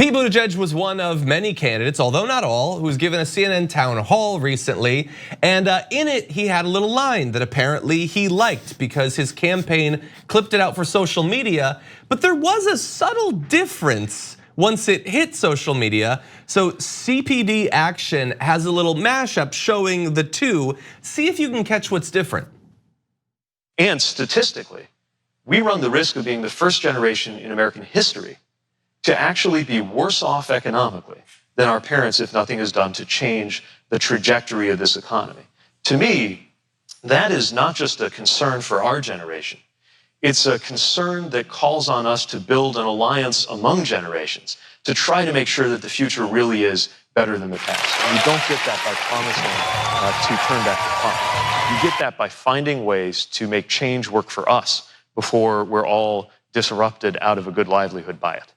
Pete Buttigieg was one of many candidates, although not all, who was given a CNN town hall recently. And in it, he had a little line that apparently he liked because his campaign clipped it out for social media. But there was a subtle difference once it hit social media. So CPD Action has a little mashup showing the two. See if you can catch what's different. And statistically, we run the risk of being the first generation in American history to actually be worse off economically than our parents if nothing is done to change the trajectory of this economy. To me, that is not just a concern for our generation. It's a concern that calls on us to build an alliance among generations to try to make sure that the future really is better than the past. And you don't get that by promising to turn back the clock. You get that by finding ways to make change work for us before we're all disrupted out of a good livelihood by it.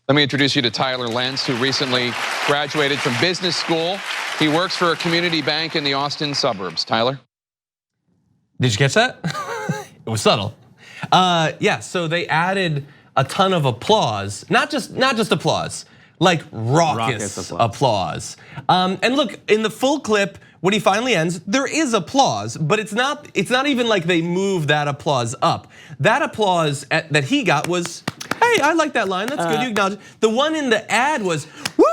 Let me introduce you to Tyler Lentz, who recently graduated from business school. He works for a community bank in the Austin suburbs. Tyler? Did you catch that? It was subtle. Yeah, so they added a ton of applause, not just applause, like raucous applause. And look, in the full clip, when he finally ends, there is applause, but it's not even like they moved that applause up. That applause that he got was, hey, I like that line, that's good, you acknowledge. The one in the ad was, woo!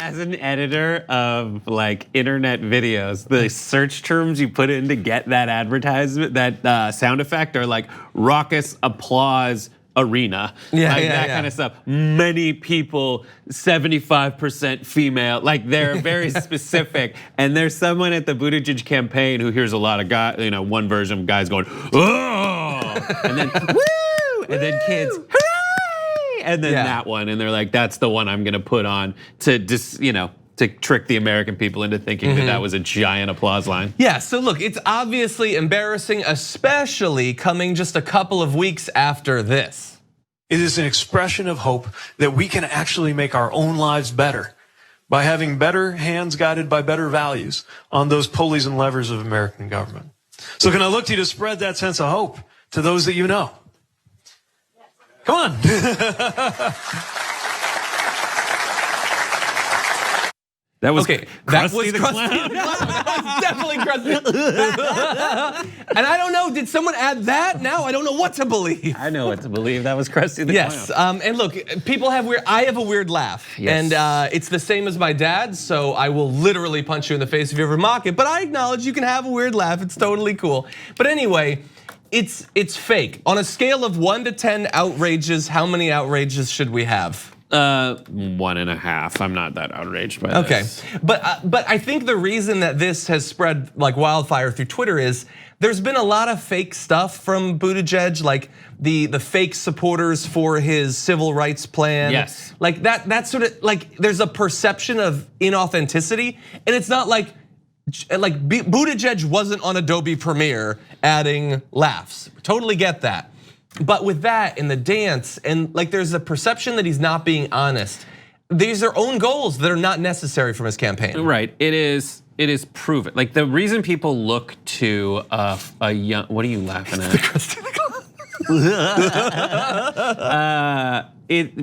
As an editor of like internet videos, the search terms you put in to get that advertisement, that sound effect are like raucous applause arena, that kind of stuff. Many people, 75% female, like they're very specific. And there's someone at the Buttigieg campaign who hears a lot of guys, one version of guys going, oh, and then woo, and then kids, hooray, and then that one, and they're like, that's the one I'm gonna put on to just, to trick the American people into thinking that that was a giant applause line. Yeah, so look, it's obviously embarrassing, especially coming just a couple of weeks after this. It is an expression of hope that we can actually make our own lives better by having better hands guided by better values on those pulleys and levers of American government. So can I look to you to spread that sense of hope to those that you know? Come on. That was okay. That was Krusty the Clown. That was definitely Krusty. And I don't know, did someone add that? Now I don't know what to believe. I know what to believe. That was Krusty the Clown. Yes, and look, people have I have a weird laugh, and it's the same as my dad. So I will literally punch you in the face if you ever mock it. But I acknowledge you can have a weird laugh. It's totally cool. But anyway, it's fake. On a scale of 1 to 10 outrages, how many outrages should we have? 1.5. I'm not that outraged by this. Okay, but I think the reason that this has spread like wildfire through Twitter is there's been a lot of fake stuff from Buttigieg, like the fake supporters for his civil rights plan. Yes, like that sort of like there's a perception of inauthenticity, and it's not like Buttigieg wasn't on Adobe Premiere adding laughs. Totally get that. But with that and the dance, and like there's a perception that he's not being honest. These are own goals that are not necessary from his campaign. Right, it is proven. Like the reason people look to a young, what are you laughing at?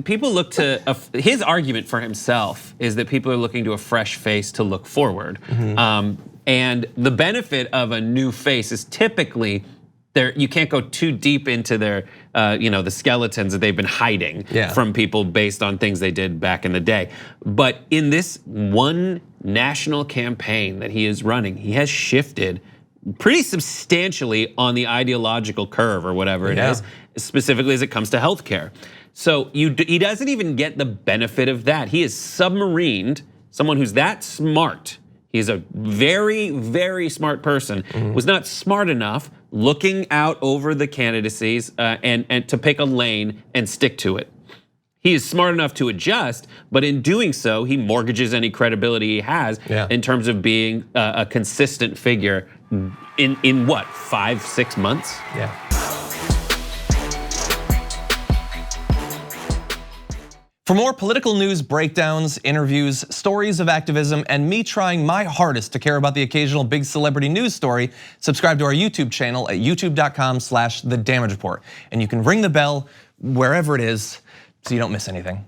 People look to, his argument for himself is that people are looking to a fresh face to look forward. And the benefit of a new face is typically, you can't go too deep into their, the skeletons that they've been hiding from people based on things they did back in the day. But in this one national campaign that he is running, he has shifted pretty substantially on the ideological curve or whatever it is, specifically as it comes to healthcare. So he doesn't even get the benefit of that. He is submarined, someone who's that smart. He's a very, very smart person, was not smart enough looking out over the candidacies and to pick a lane and stick to it. He is smart enough to adjust, but in doing so, he mortgages any credibility he has in terms of being a consistent figure in what, 5-6 months? Yeah. For more political news, breakdowns, interviews, stories of activism, and me trying my hardest to care about the occasional big celebrity news story, subscribe to our YouTube channel at youtube.com/thedamagereport. And you can ring the bell wherever it is so you don't miss anything.